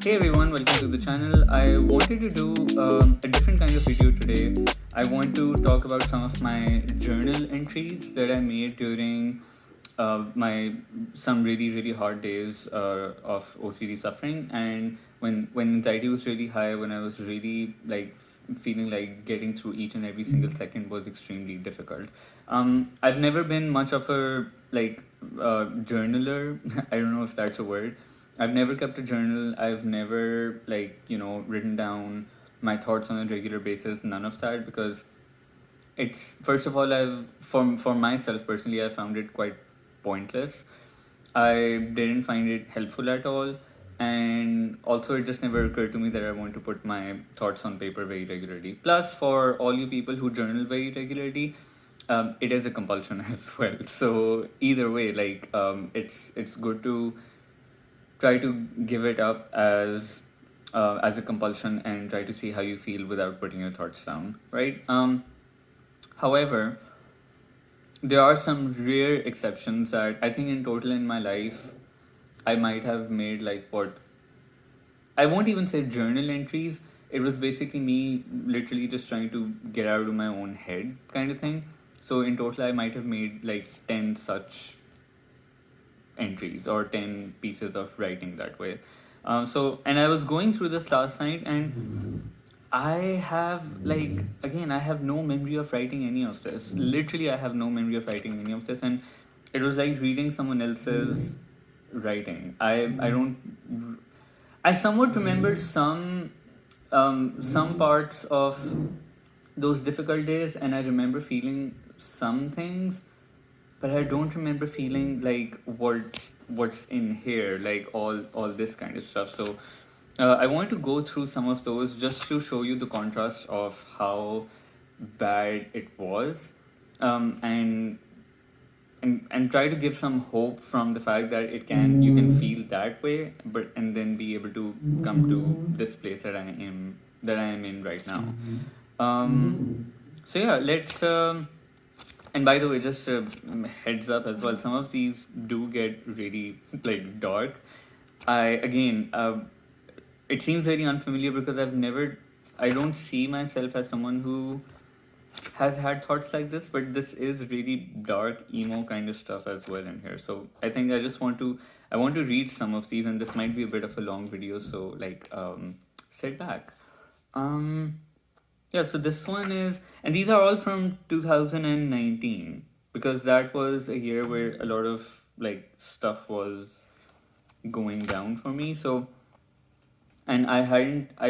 Hey everyone, welcome to the channel. I wanted to do a different kind of video today. I want to talk about some of my journal entries that I made during my some really hard days of OCD suffering, and when anxiety was really high, when I was really like feeling like getting through each and every single second was extremely difficult. I've never been much of a journaler. I don't know if that's a word. I've never kept a journal. I've never written down my thoughts on a regular basis. None of that, because it's, first of all, I've for myself personally, I found it quite pointless. I didn't find it helpful at all, and also it just never occurred to me that I want to put my thoughts on paper very regularly. Plus, for all you people who journal very regularly, it is a compulsion as well. So either way, it's good to try to give it up as a compulsion and try to see how you feel without putting your thoughts down, right? However, there are some rare exceptions that I think in total in my life I might have made, like, what I won't even say journal entries. It was basically me literally just trying to get out of my own head kind of thing. So in total I might have made like 10 such entries or 10 pieces of writing that way. And I was going through this last night, and I have, like, again, I have no memory of writing any of this. Literally, I have no memory of writing any of this. And it was like reading someone else's writing. I somewhat remember some parts of those difficult days, and I remember feeling some things, but I don't remember feeling like what's in here, like all this kind of stuff. So I want to go through some of those just to show you the contrast of how bad it was, and try to give some hope from the fact that you can feel that way, but and then be able to come to this place that I am in right now. So yeah, let's. And by the way, just a heads up as well. Some of these do get really like dark. I again, it seems very unfamiliar because I don't see myself as someone who has had thoughts like this, but this is really dark emo kind of stuff as well in here. So I think I want to read some of these, and this might be a bit of a long video. So sit back. Um, yeah, so this one is, and these are all from 2019, because that was a year where a lot of like stuff was going down for me. So, and I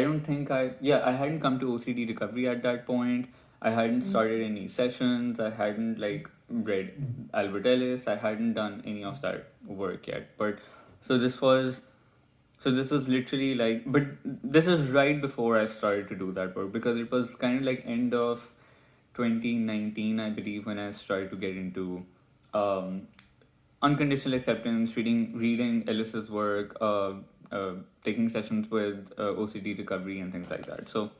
don't think I hadn't come to OCD recovery at that point. I hadn't started any sessions. I hadn't like read Albert Ellis. I hadn't done any of that work yet. But so this was so this was literally like, but this is right before I started to do that work, because it was kind of like end of 2019, I believe, when I started to get into um, unconditional acceptance, reading Ellis's work, taking sessions with OCD recovery and things like that. So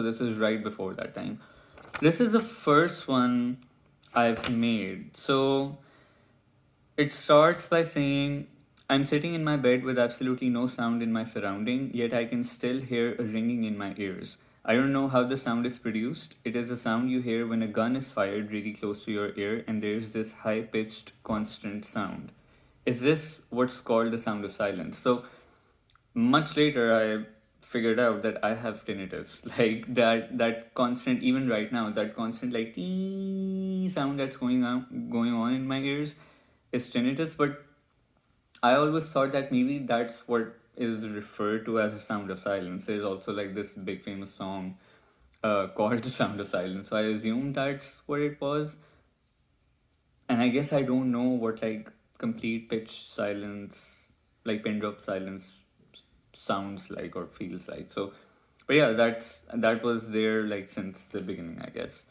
this is right before that time. This is the first one I've made. So it starts by saying, I'm sitting in my bed with absolutely no sound in my surrounding, yet I can still hear a ringing in my ears. I don't know how the sound is produced. It is a sound you hear when a gun is fired really close to your ear, and there's this high pitched, constant sound. Is this what's called the sound of silence? So much later, I figured out that I have tinnitus. Like that constant, even right now, that constant like "ee" sound that's going on in my ears is tinnitus. But I always thought that maybe that's what is referred to as the sound of silence. There's also like this big famous song called the sound of silence. So I assumed that's what it was. And I guess I don't know what like complete pitch silence, like pin drop silence sounds like or feels like. So, but yeah, that was there like since the beginning, I guess.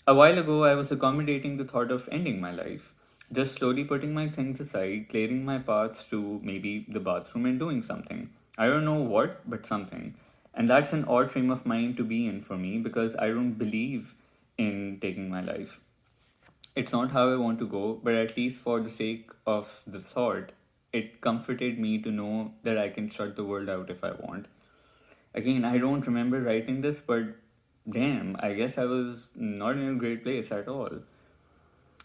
A while ago, I was accommodating the thought of ending my life, just slowly putting my things aside, clearing my paths to maybe the bathroom and doing something. I don't know what, but something. And that's an odd frame of mind to be in for me, because I don't believe in taking my life. It's not how I want to go, but at least for the sake of the thought, it comforted me to know that I can shut the world out if I want. Again, I don't remember writing this, but damn, I guess I was not in a great place at all.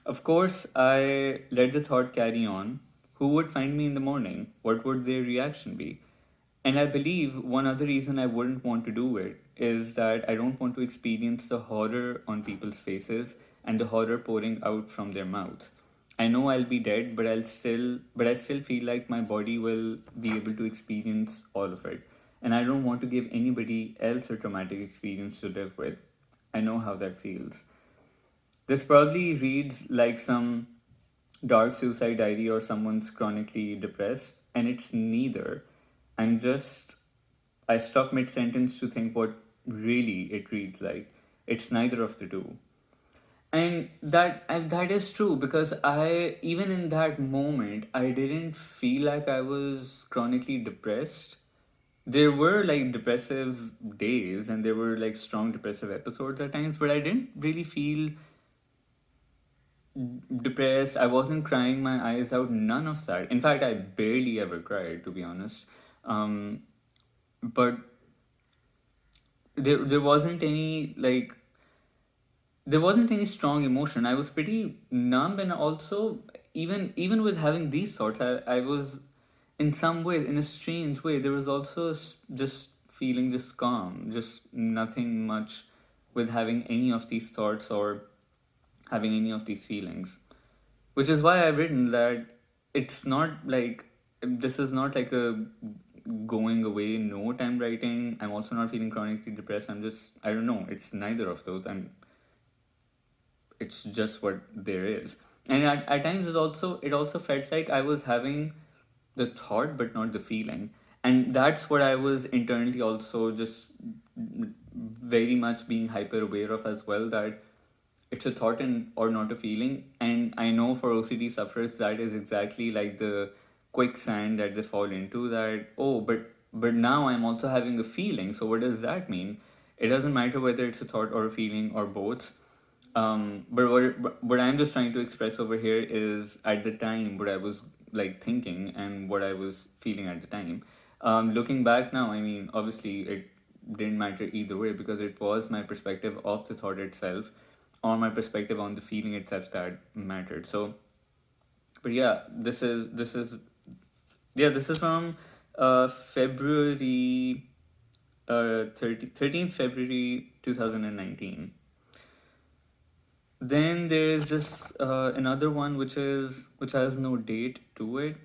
Of course, I let the thought carry on. Who would find me in the morning? What would their reaction be? And I believe one other reason I wouldn't want to do it is that I don't want to experience the horror on people's faces and the horror pouring out from their mouths. I know I'll be dead, but I still feel like my body will be able to experience all of it. And I don't want to give anybody else a traumatic experience to live with. I know how that feels. This probably reads like some dark suicide diary or someone's chronically depressed, and it's neither. I'm just, I stopped mid sentence to think what really it reads like. It's neither of the two. And that is true because I, even in that moment, I didn't feel like I was chronically depressed. There were like depressive days and there were like strong depressive episodes at times, but I didn't really feel depressed. I wasn't crying my eyes out, none of that. In fact, I barely ever cried, to be honest. Um, but there wasn't any like there wasn't any strong emotion. I was pretty numb, and also even with having these thoughts, I was in some way, in a strange way, there was also just feeling just calm, just nothing much with having any of these thoughts or having any of these feelings. Which is why I've written that it's not like this is not like a going away note I'm writing. I'm also not feeling chronically depressed. I'm just, I don't know, it's neither of those. It's just what there is. And at times it also felt like I was having the thought but not the feeling. And that's what I was internally also just very much being hyper aware of as well, that it's a thought and or not a feeling. And I know for OCD sufferers that is exactly like the quicksand that they fall into, that oh, but now I'm also having a feeling, so what does that mean? It doesn't matter whether it's a thought or a feeling or both. But what I'm just trying to express over here is at the time what I was like thinking and what I was feeling at the time. Looking back now, I mean, obviously it didn't matter either way because it was my perspective of the thought itself, or my perspective on the feeling itself that mattered. So, but yeah, this is from February 13th February 2019. Then there's this another one which has no date to it,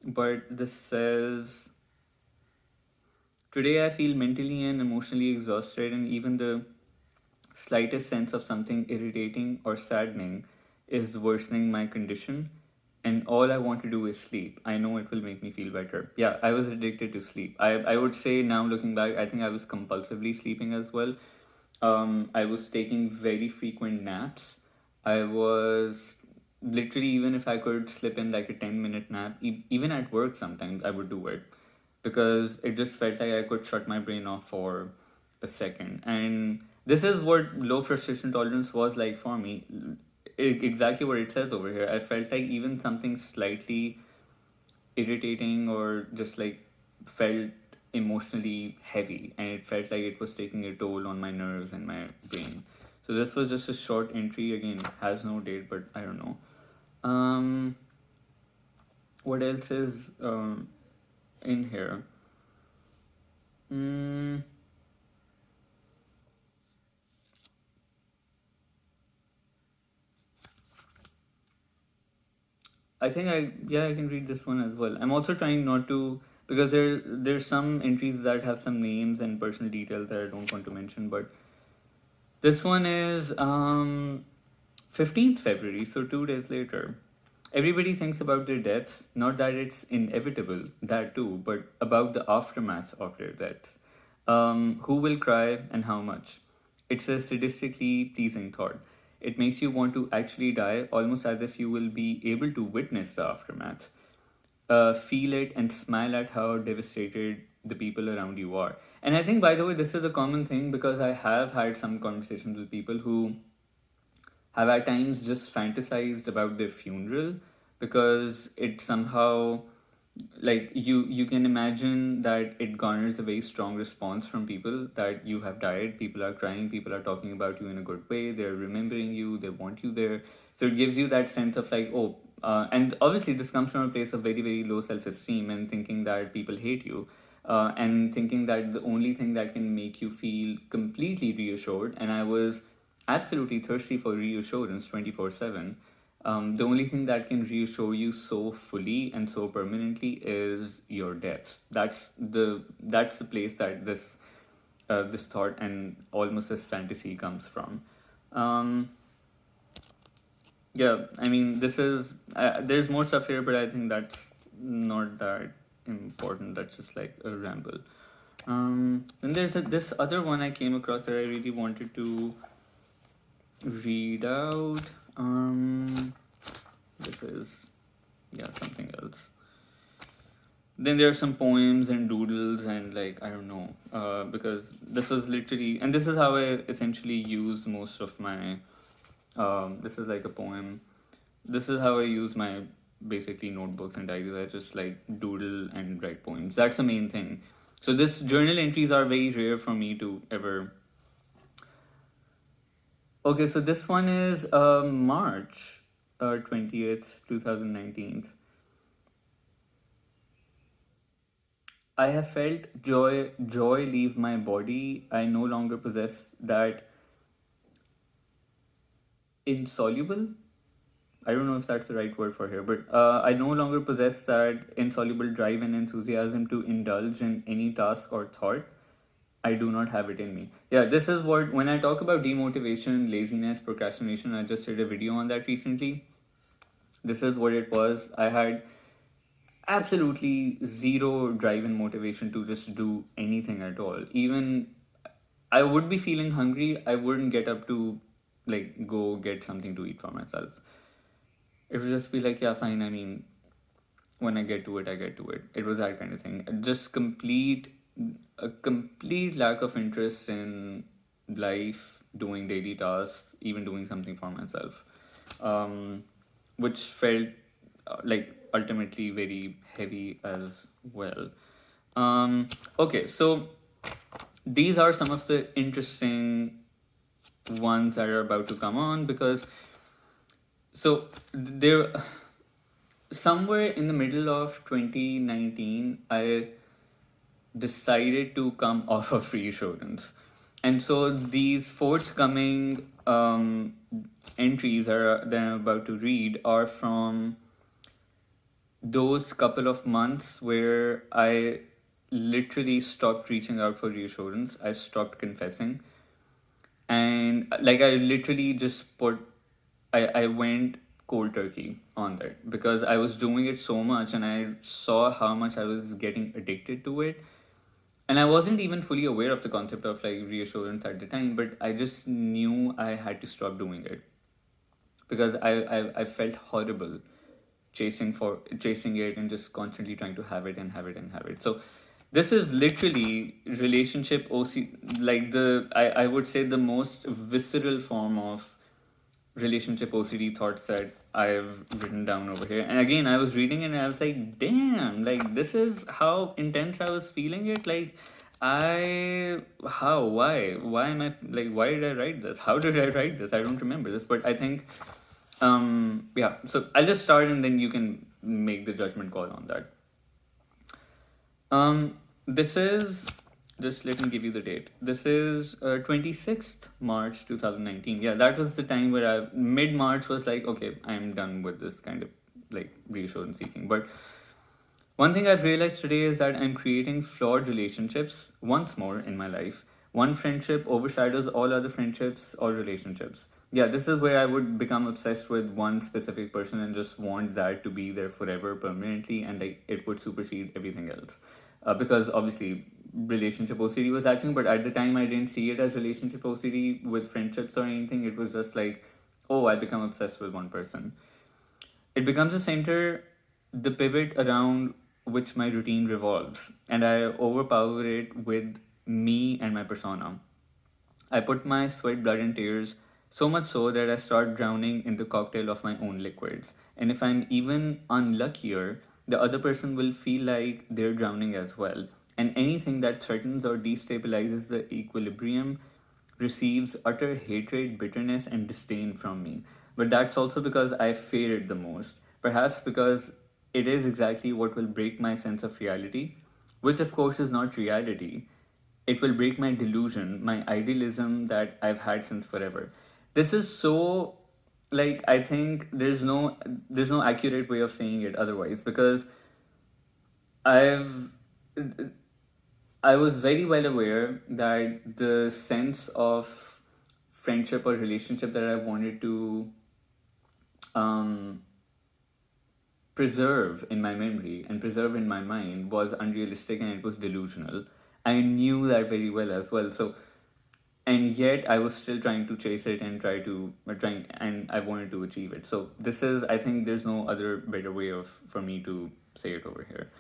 but this says, today I feel mentally and emotionally exhausted, and even the slightest sense of something irritating or saddening is worsening my condition, and all I want to do is sleep. I know it will make me feel better. Yeah, I was addicted to sleep. I would say now looking back, I think I was compulsively sleeping as well. I was taking very frequent naps. I was literally, even if I could slip in like a 10-minute nap, even at work, sometimes I would do it because it just felt like I could shut my brain off for a second. And this is what low frustration tolerance was like for me. Exactly what it says over here. I felt like even something slightly irritating or just like felt emotionally heavy, and it felt like it was taking a toll on my nerves and my brain. So this was just a short entry, again has no date, but I don't know. What else is in here? mm, I think I can read this one as well. I'm also trying not to, because there's some entries that have some names and personal details that I don't want to mention, but this one is 15th February, so 2 days later. Everybody thinks about their deaths, not that it's inevitable, that too, but about the aftermath of their deaths. Who will cry and how much? It's a sadistically pleasing thought. It makes you want to actually die, almost as if you will be able to witness the aftermath, feel it, and smile at how devastated the people around you are. And I think, by the way, this is a common thing because I have had some conversations with people who have at times just fantasized about their funeral because it somehow like you can imagine that it garners a very strong response from people that you have died. People are crying, people are talking about you in a good way, they're remembering you, they want you there. So it gives you that sense of like, oh, and obviously this comes from a place of very very low self-esteem and thinking that people hate you, and thinking that the only thing that can make you feel completely reassured, and I was absolutely thirsty for reassurance 24/7. The only thing that can reassure you so fully and so permanently is your deaths. That's the place that this thought and almost this fantasy comes from. Um, yeah, I mean, this is there's more stuff here, but I think that's not that important. That's just like a ramble. Then this other one I came across that I really wanted to read out. This is, yeah, something else. Then there are some poems and doodles and like I don't know, because this was literally, and this is how I essentially use most of my. This is like a poem. This is how I use my basically notebooks and diaries. I just like doodle and write poems. That's the main thing. So this journal entries are very rare for me to ever. Okay, so this one is March 20th, 2019. I have felt joy leave my body. I no longer possess that insoluble. I don't know if that's the right word for here, but I no longer possess that insoluble drive and enthusiasm to indulge in any task or thought. I do not have it in me. Yeah, this is what, when I talk about demotivation, laziness, procrastination, I just did a video on that recently. This is what it was. I had absolutely zero drive and motivation to just do anything at all. Even I would be feeling hungry, I wouldn't get up to like go get something to eat for myself. It would just be like, yeah, fine. I mean, when I get to it, I get to it. It was that kind of thing. Just a complete lack of interest in life, doing daily tasks, even doing something for myself, um, which felt like ultimately very heavy as well. Okay, so these are some of the interesting ones that are about to come on because so there somewhere in the middle of 2019 I decided to come off of reassurance, and so these forthcoming entries that I'm about to read are from those couple of months where I literally stopped reaching out for reassurance. I stopped confessing, and like I literally just I went cold turkey on that because I was doing it so much and I saw how much I was getting addicted to it. And I wasn't even fully aware of the concept of like reassurance at the time, but I just knew I had to stop doing it because I felt horrible chasing it and just constantly trying to have it and have it and have it. So this is literally relationship OC, like I would say the most visceral form of relationship OCD thoughts that I've written down over here. And again, I was reading it and I was like, damn, like this is how intense I was feeling it. Like why am I like, why did I write this? How did I write this? I don't remember this, but I think, yeah, so I'll just start and then you can make the judgment call on that. This is, just let me give you the date. This is 26th March 2019. Yeah, that was the time where mid March was like, okay, I'm done with this kind of like reassurance seeking. But one thing I've realized today is that I'm creating flawed relationships once more in my life. One friendship overshadows all other friendships or relationships. Yeah, this is where I would become obsessed with one specific person and just want that to be there forever, permanently, and like it would supersede everything else. Because obviously, relationship OCD was acting, but at the time I didn't see it as relationship OCD with friendships or anything. It was just like, oh, I become obsessed with one person. It becomes a center, the pivot around which my routine revolves, and I overpower it with me and my persona. I put my sweat, blood, and tears so much so that I start drowning in the cocktail of my own liquids. And if I'm even unluckier, the other person will feel like they're drowning as well. And anything that threatens or destabilizes the equilibrium receives utter hatred, bitterness, and disdain from me. But that's also because I fear it the most. Perhaps because it is exactly what will break my sense of reality, which of course is not reality. It will break my delusion, my idealism that I've had since forever. This is so, like, I think there's no accurate way of saying it otherwise, because I've I was very well aware that the sense of friendship or relationship that I wanted to um, preserve in my memory and preserve in my mind was unrealistic and it was delusional. I knew that very well as well. So, and yet I was still trying to chase it and trying, and I wanted to achieve it. So this is, I think, there's no other better way of for me to say it over here.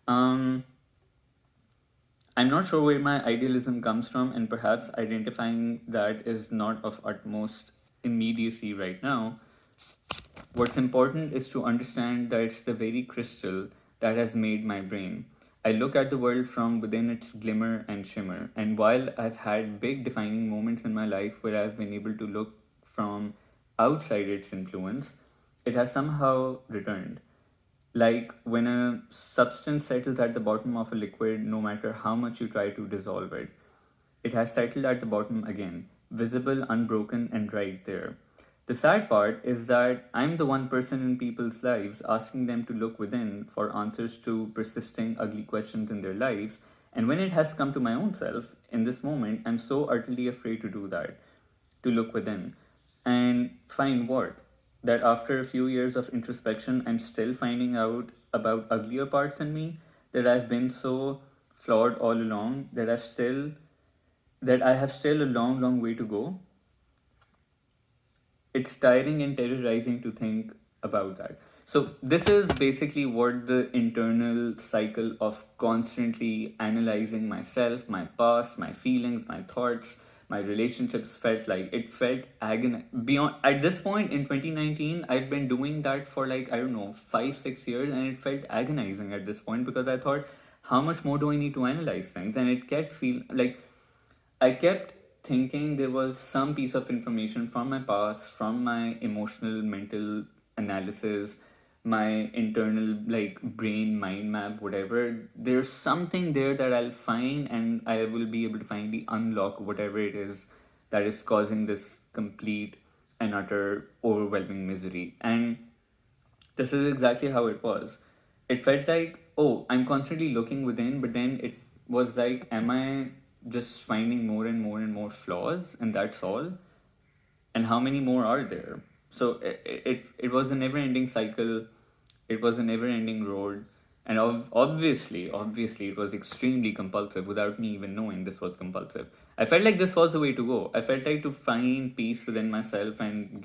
Um, I'm not sure where my idealism comes from, and perhaps identifying that is not of utmost immediacy right now. What's important is to understand that it's the very crystal that has made my brain. I look at the world from within its glimmer and shimmer, and while I've had big defining moments in my life where I've been able to look from outside its influence, it has somehow returned. Like when a substance settles at the bottom of a liquid, no matter how much you try to dissolve it, it has settled at the bottom again, visible, unbroken, and right there. The sad part is that I'm the one person in people's lives asking them to look within for answers to persisting ugly questions in their lives, and when it has come to my own self, in this moment, I'm so utterly afraid to do that, to look within. And find what? That after a few years of introspection, I'm still finding out about uglier parts in me, that I've been so flawed all along, that I have still a long, long way to go. It's tiring and terrorizing to think about that. So, this is basically what the internal cycle of constantly analyzing myself, my past, my feelings, my thoughts, my relationships felt like. It felt beyond at this point in 2019. I've been doing that for, like, I don't know, 5 6 years, and it felt agonizing at this point because I thought, how much more do I need to analyze things? And it kept feel like I kept thinking there was some piece of information from my past, from my emotional, mental analysis, my internal, like, brain mind map, whatever. There's something there that I'll find, and I will be able to finally unlock whatever it is that is causing this complete and utter overwhelming misery. And this is exactly how it was. It felt like, oh, I'm constantly looking within, but then it was like, am I just finding more and more and more flaws, and that's all? And how many more are there? So it was a never ending cycle, it was a never ending road. And obviously, it was extremely compulsive without me even knowing this was compulsive. I felt like this was the way to go. I felt like to find peace within myself and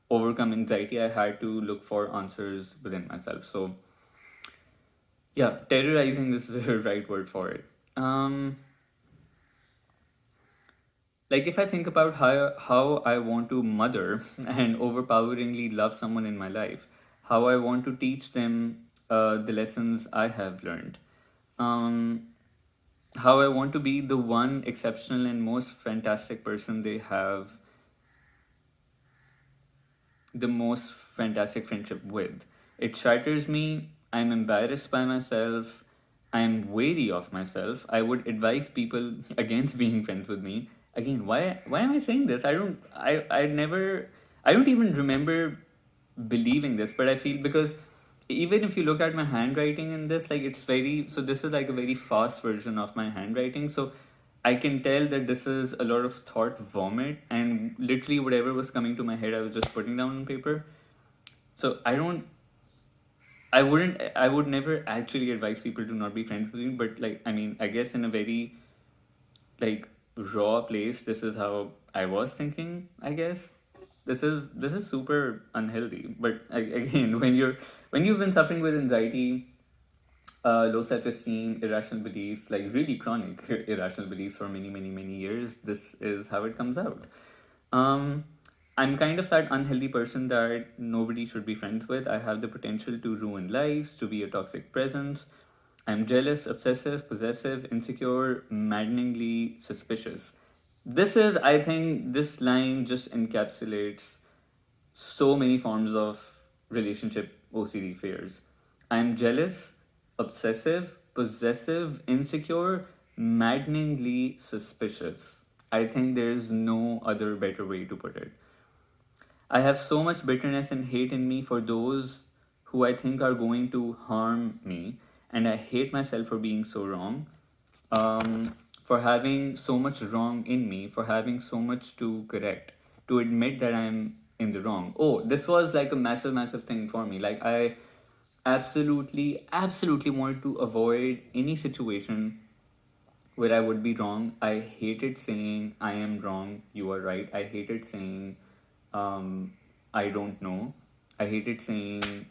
overcome anxiety, I had to look for answers within myself. So, yeah, terrorizing is the right word for it. Um, like if I think about how I want to mother and overpoweringly love someone in my life, how I want to teach them the lessons I have learned, um, how I want to be the one exceptional and most fantastic person they have the most fantastic friendship with. It shatters me. I'm embarrassed by myself. I'm wary of myself. I would advise people against being friends with me. Again, why am I saying this? I don't even remember believing this, but I feel because even if you look at my handwriting in this, like it's very so this is like a very fast version of my handwriting. So I can tell that this is a lot of thought vomit, and literally whatever was coming to my head I was just putting down on paper. So I would never actually advise people to not be friends with me, but like I mean I guess in a very like raw place this is how I was thinking, I guess. This is super unhealthy, but again when you've been suffering with anxiety, low self-esteem, irrational beliefs, like really chronic irrational beliefs for many, many, many years, this is how it comes out. um I'm kind of that unhealthy person that nobody should be friends with. I have the potential to ruin lives, to be a toxic presence. I'm jealous, obsessive, possessive, insecure, maddeningly suspicious. I think, this line just encapsulates so many forms of relationship OCD fears. I'm jealous, obsessive, possessive, insecure, maddeningly suspicious. I think there's no other better way to put it. I have so much bitterness and hate in me for those who I think are going to harm me, and I hate myself for being so wrong, for having so much wrong in me, for having so much to correct, to admit that I'm in the wrong. Oh, this was like a massive, massive thing for me. Like, I absolutely, absolutely wanted to avoid any situation where I would be wrong. I hated saying I am wrong, you are right. I hated saying I don't know. I hated saying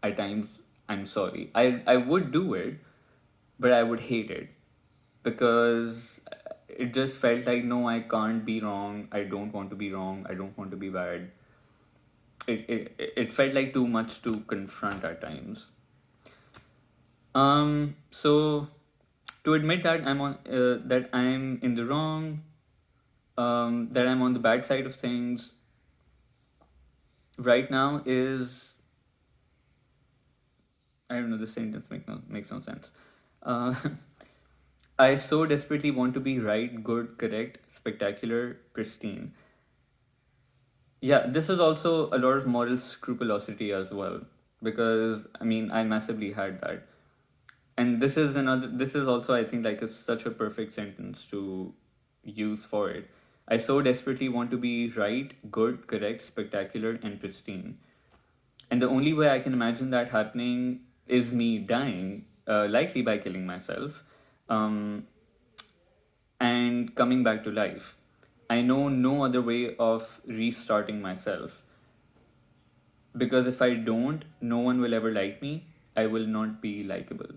at times I'm sorry. I would do it, but I would hate it because it just felt like, no, I can't be wrong. I don't want to be wrong. I don't want to be bad. It felt like too much to confront at times. So to admit that I'm in the wrong, that I'm on the bad side of things right now is, I don't know, the sentence makes no sense. Uh, I so desperately want to be right, good, correct, spectacular, pristine. Yeah, this is also a lot of moral scrupulosity as well, because I mean, I massively had that. And this is also, I think, like such a perfect sentence to use for it. I so desperately want to be right, good, correct, spectacular, and pristine. And the only way I can imagine that happening is me dying, likely by killing myself, um, and coming back to life. I know no other way of restarting myself, because if I don't, no one will ever like me. I will not be likable.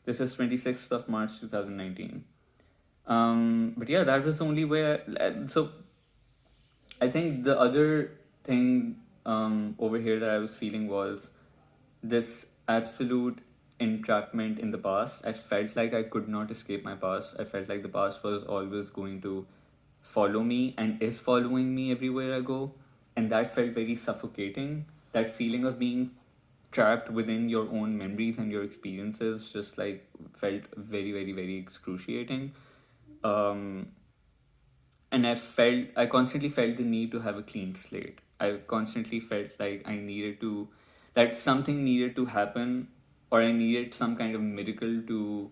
This is 26th of March 2019. But yeah, that was the only way. So I think the other thing over here that I was feeling was this absolute entrapment in the past. I felt like I could not escape my past. I felt like the past was always going to follow me and is following me everywhere I go. And that felt very suffocating. That feeling of being trapped within your own memories and your experiences just like felt very, very, very excruciating. Um, and I constantly felt the need to have a clean slate. I constantly felt like that something needed to happen, or I needed some kind of miracle to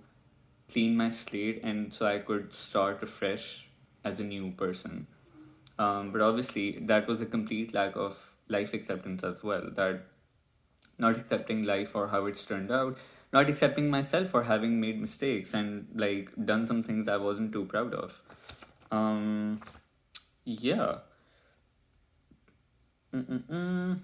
clean my slate, and so I could start afresh as a new person. But obviously, that was a complete lack of life acceptance as well. That not accepting life for how it's turned out, not accepting myself for having made mistakes and like done some things I wasn't too proud of. Um, yeah. Mm-mm-mm.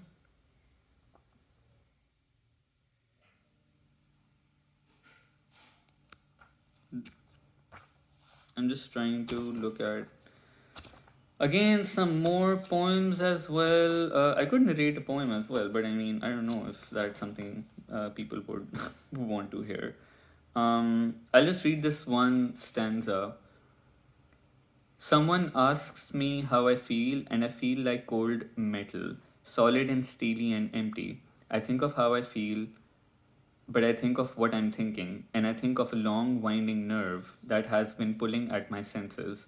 I'm just trying to look at again some more poems as well. I could narrate a poem as well, but I mean, I don't know if that's something people would want to hear. I'll just read this one stanza. Someone asks me how I feel, and I feel like cold metal, solid and steely and empty. I think of how I feel, but I think of what I'm thinking, and I think of a long winding nerve that has been pulling at my senses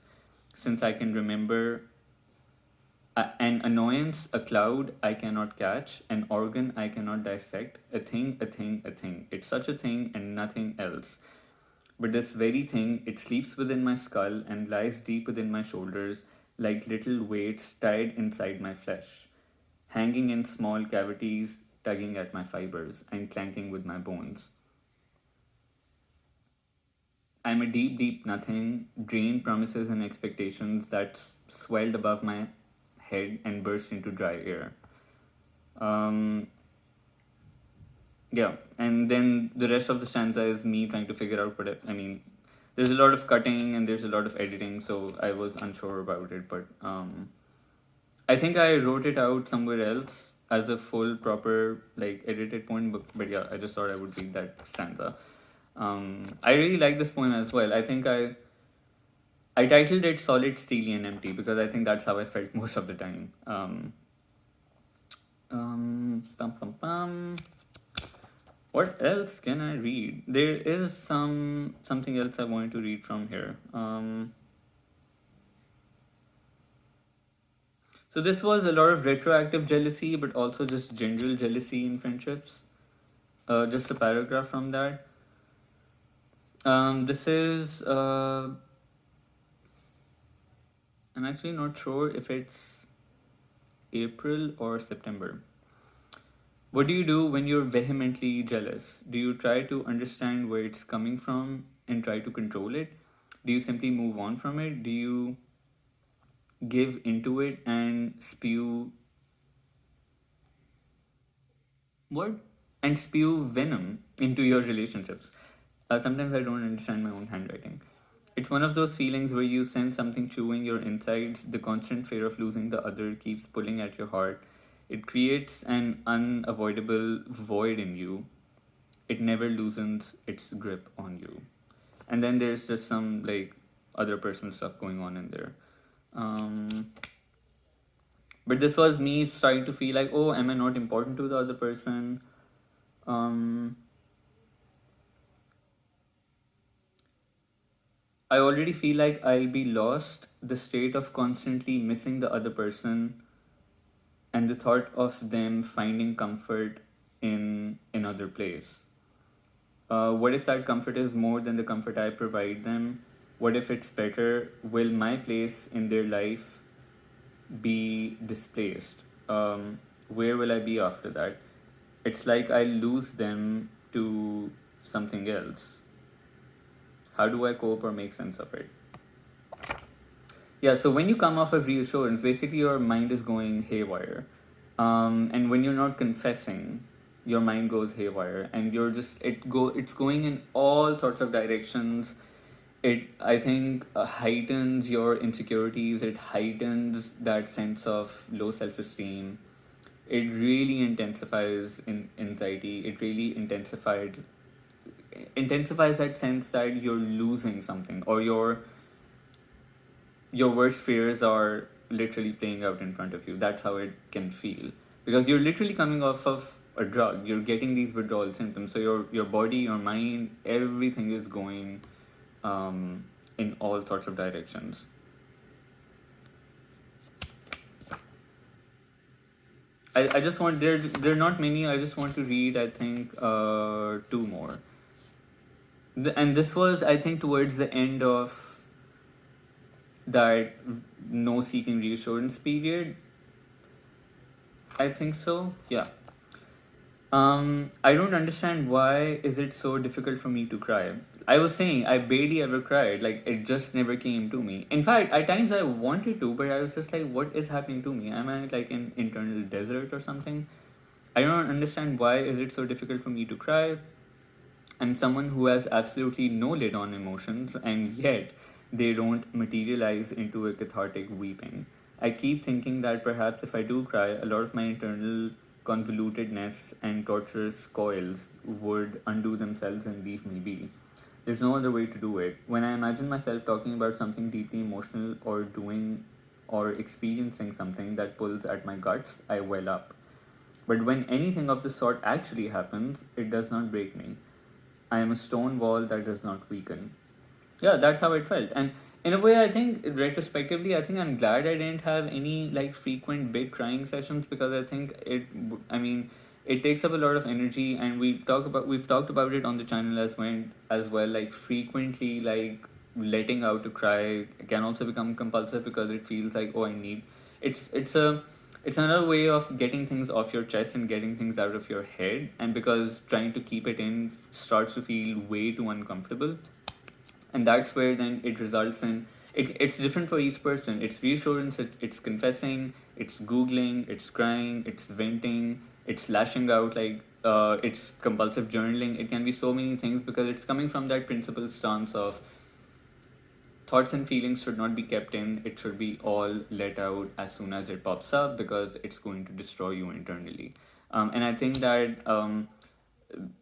since I can remember. An annoyance, a cloud I cannot catch, an organ I cannot dissect, a thing, a thing, a thing. It's such a thing and nothing else. But this very thing, it sleeps within my skull and lies deep within my shoulders like little weights tied inside my flesh, hanging in small cavities, tugging at my fibers and clanking with my bones. I'm a deep, deep nothing, drained promises and expectations that swelled above my head and burst into dry air. Um, yeah, and then the rest of the stanza is me trying to figure out I mean. There's a lot of cutting and there's a lot of editing, so I was unsure about it, but I think I wrote it out somewhere else as a full, proper, like edited poem, but yeah, I just thought I would read that stanza. I really like this poem as well. I titled it "Solid, Steely, and Empty" because I think that's how I felt most of the time. Pum, pum, pum. What else can I read? There is something else I wanted to read from here. So this was a lot of retroactive jealousy, but also just general jealousy in friendships. Just a paragraph from that. This is. I'm actually not sure if it's April or September. What do you do when you're vehemently jealous? Do you try to understand where it's coming from and try to control it? Do you simply move on from it? Do you give into it and spew what? And spew venom into your relationships? Sometimes I don't understand my own handwriting. It's one of those feelings where you sense something chewing your insides. The constant fear of losing the other keeps pulling at your heart. It creates an unavoidable void in you. It never loosens its grip on you. And then there's just some like other personal stuff going on in there. Um, but this was me starting to feel like, oh, am I not important to the other person? Um, I already feel like I'll be lost. The state of constantly missing the other person and the thought of them finding comfort in another place. What if that comfort is more than the comfort I provide them? What if it's better? Will my place in their life be displaced? Where will I be after that? It's like I lose them to something else. How do I cope or make sense of it? Yeah, so when you come off of reassurance, basically your mind is going haywire. And when you're not confessing, your mind goes haywire and it's going in all sorts of directions. It, I think, heightens your insecurities, it heightens that sense of low self-esteem. It really intensifies in anxiety. It really intensifies that sense that you're losing something, or your worst fears are literally playing out in front of you. That's how it can feel. Because you're literally coming off of a drug. You're getting these withdrawal symptoms. So your body, your mind, everything is going in all sorts of directions. I just want there are not many. I just want to read, I think, two more. And this was, I think, towards the end of that no seeking reassurance period. I think so. Yeah. I don't understand why is it so difficult for me to cry. I was saying I barely ever cried. Like it just never came to me. In fact, at times I wanted to, but I was just like, what is happening to me? Am I like in internal desert or something? I don't understand why is it so difficult for me to cry. I'm someone who has absolutely no lid on emotions, and yet they don't materialize into a cathartic weeping. I keep thinking that perhaps if I do cry, a lot of my internal convolutedness and torturous coils would undo themselves and leave me be. There's no other way to do it. When I imagine myself talking about something deeply emotional or doing or experiencing something that pulls at my guts, I well up. But when anything of the sort actually happens, it does not break me. I am a stone wall that does not weaken. Yeah, that's how it felt. And in a way, I think retrospectively, I think I'm glad I didn't have any like frequent big crying sessions, because I think I mean, it takes up a lot of energy, and we've talked about it on the channel as well. Like frequently, like letting out to cry can also become compulsive because it feels like, oh, I need. It's another way of getting things off your chest and getting things out of your head, and because trying to keep it in starts to feel way too uncomfortable, and that's where then it results in it's different for each person. It's reassurance, it's confessing, it's googling, it's crying, it's venting, it's lashing out, like it's compulsive journaling. It can be so many things because it's coming from that principle stance of thoughts and feelings should not be kept in. It should be all let out as soon as it pops up, because it's going to destroy you internally. And I think that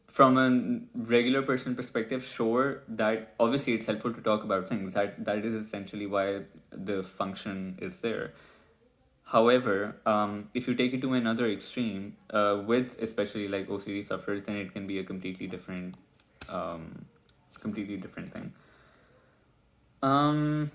from a regular person perspective, sure, that obviously it's helpful to talk about things. That is essentially why the function is there. However, if you take it to another extreme, with especially like OCD sufferers, then it can be a um, completely different thing. Um,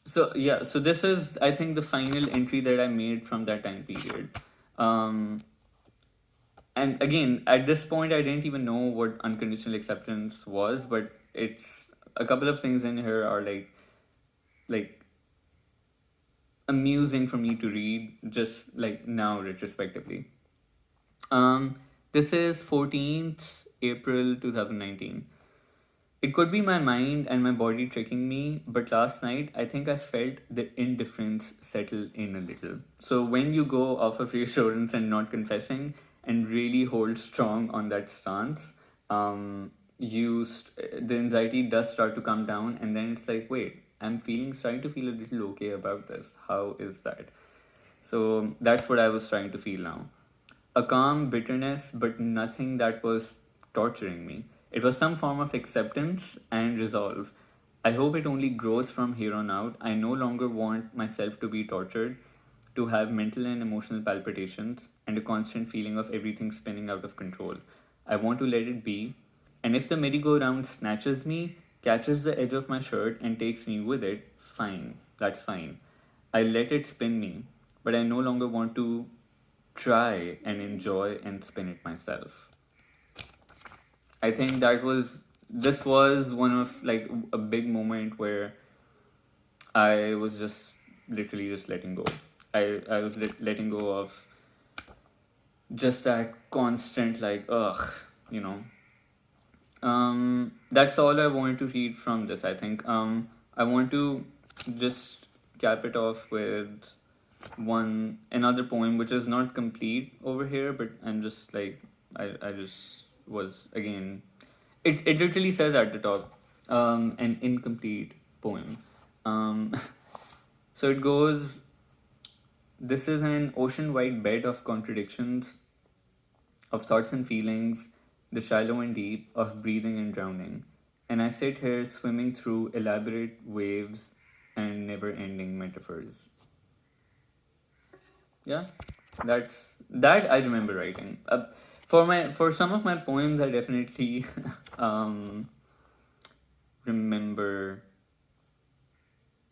so yeah, so this is, I think, the final entry that I made from that time period. Um, and again, at this point, I didn't even know what unconditional acceptance was, but it's a couple of things in here are like amusing for me to read, just like now retrospectively. Um, this is 14th April 2019. It could be my mind and my body tricking me, but last night I think I felt the indifference settle in a little. So when you go off of reassurance and not confessing and really hold strong on that stance, the anxiety does start to come down, and then it's like, wait, starting to feel a little okay about this. How is that? So that's what I was trying to feel now. A calm bitterness, but nothing that was torturing me. It was some form of acceptance and resolve. I hope it only grows from here on out. I no longer want myself to be tortured, to have mental and emotional palpitations, and a constant feeling of everything spinning out of control. I want to let it be, and if the merry-go-round snatches me, catches the edge of my shirt, and takes me with it, fine. That's fine. I let it spin me, but I no longer want to try and enjoy and spin it myself. I think this was one of like a big moment where I was just literally just letting go. I was letting go of just that constant like ugh, you know. That's all I wanted to read from this. I think I want to just cap it off with another poem which is not complete over here, but I'm just like I just was again, it literally says at the top, an incomplete poem. um so it goes, this is an ocean wide bed of contradictions, of thoughts and feelings, the shallow and deep, of breathing and drowning, and I sit here swimming through elaborate waves and never ending metaphors. Yeah, that I remember writing. For some of my poems, I definitely um, remember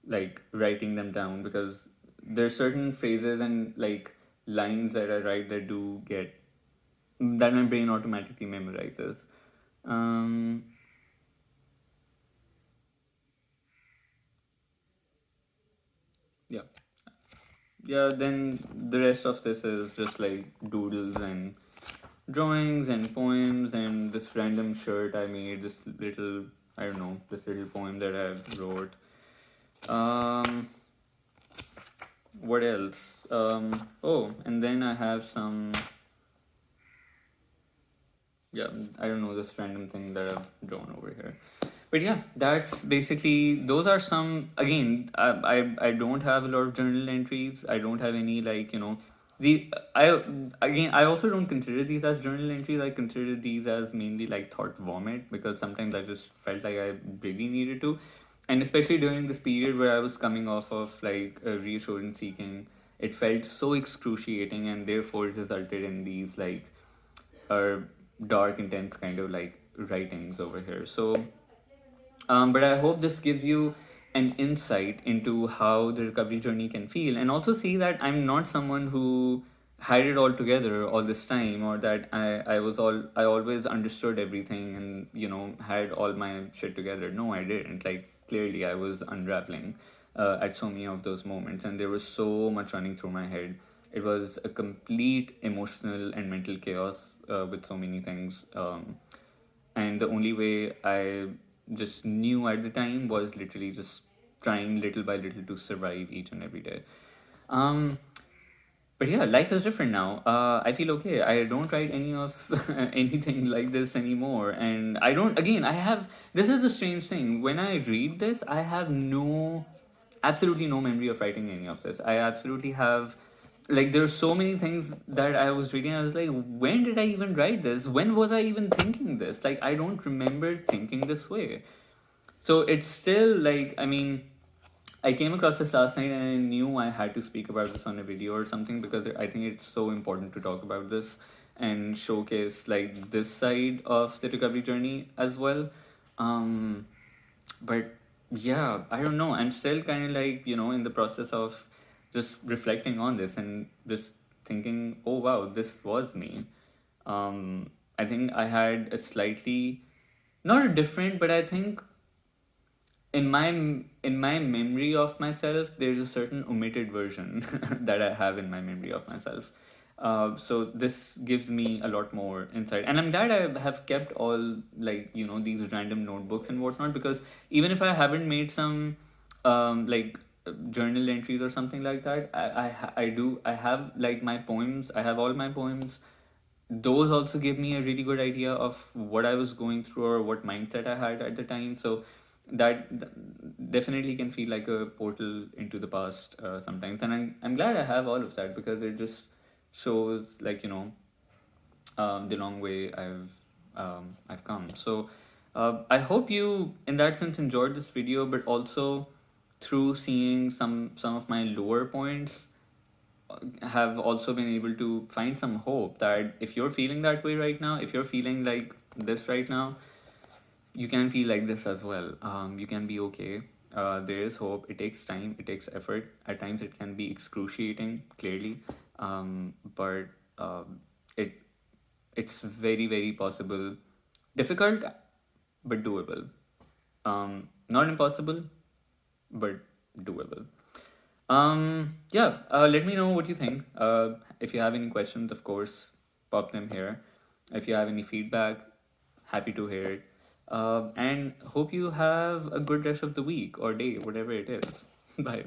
like writing them down, because there's certain phrases and like lines that I write that do get that my brain automatically memorizes. Um, yeah, yeah. Then the rest of this is just like doodles and drawings and poems and this random shirt I made, this little, I don't know, this little poem that I wrote. Um, what else? Oh, and then I have some, yeah, I don't know, this random thing that I've drawn over here. But yeah, that's basically, those are some, again, I don't have a lot of journal entries. I don't have any like, the I again, I also don't consider these as journal entries. I consider these as mainly like thought vomit, because sometimes I just felt like I really needed to. And especially during this period where I was coming off of like a reassurance seeking, it felt so excruciating, and therefore it resulted in these like dark, intense kind of like writings over here. So but I hope this gives you an insight into how the recovery journey can feel, and also see that I'm not someone who had it all together all this time, or that I always understood everything and had all my shit together. No, I didn't. Like, clearly I was unraveling at so many of those moments, and there was so much running through my head. It was a complete emotional and mental chaos with so many things. And the only way I just knew at the time was literally just trying little by little to survive each and every day. Um, But yeah, life is different now. I feel okay. I don't write any of anything like this anymore, and I don't. Again, I have. This is the strange thing. When I read this, I have absolutely no memory of writing any of this. I absolutely have. Like, there's so many things that I was reading. I was like, when did I even write this? When was I even thinking this? Like, I don't remember thinking this way. So it's still like, I mean, I came across this last night and I knew I had to speak about this on a video or something, because I think it's so important to talk about this and showcase like this side of the recovery journey as well. Um, but yeah, I don't know. I'm still kind of like, in the process of just reflecting on this and just thinking, oh wow, this was me. I think I had a slightly, not a different, but I think in my memory of myself, there's a certain omitted version that I have in my memory of myself. So this gives me a lot more insight, and I'm glad I have kept all, like, these random notebooks and whatnot, because even if I haven't made some like journal entries or something like that, I have like my poems. I have all my poems. Those also give me a really good idea of what I was going through or what mindset I had at the time. So definitely can feel like a portal into the past sometimes, and I'm glad I have all of that, because it just shows, like, the long way I've come. So I hope you, in that sense, enjoyed this video, but also through seeing some of my lower points, have also been able to find some hope that if you're feeling that way right now, if you're feeling like this right now, you can feel like this as well. You can be okay. There is hope. It takes time, it takes effort. At times, it can be excruciating, clearly, but it it's very, very possible. Difficult, but doable. Not impossible, but doable. Yeah, let me know what you think. If you have any questions, of course, pop them here. If you have any feedback, happy to hear it. And hope you have a good rest of the week or day, whatever it is. Bye.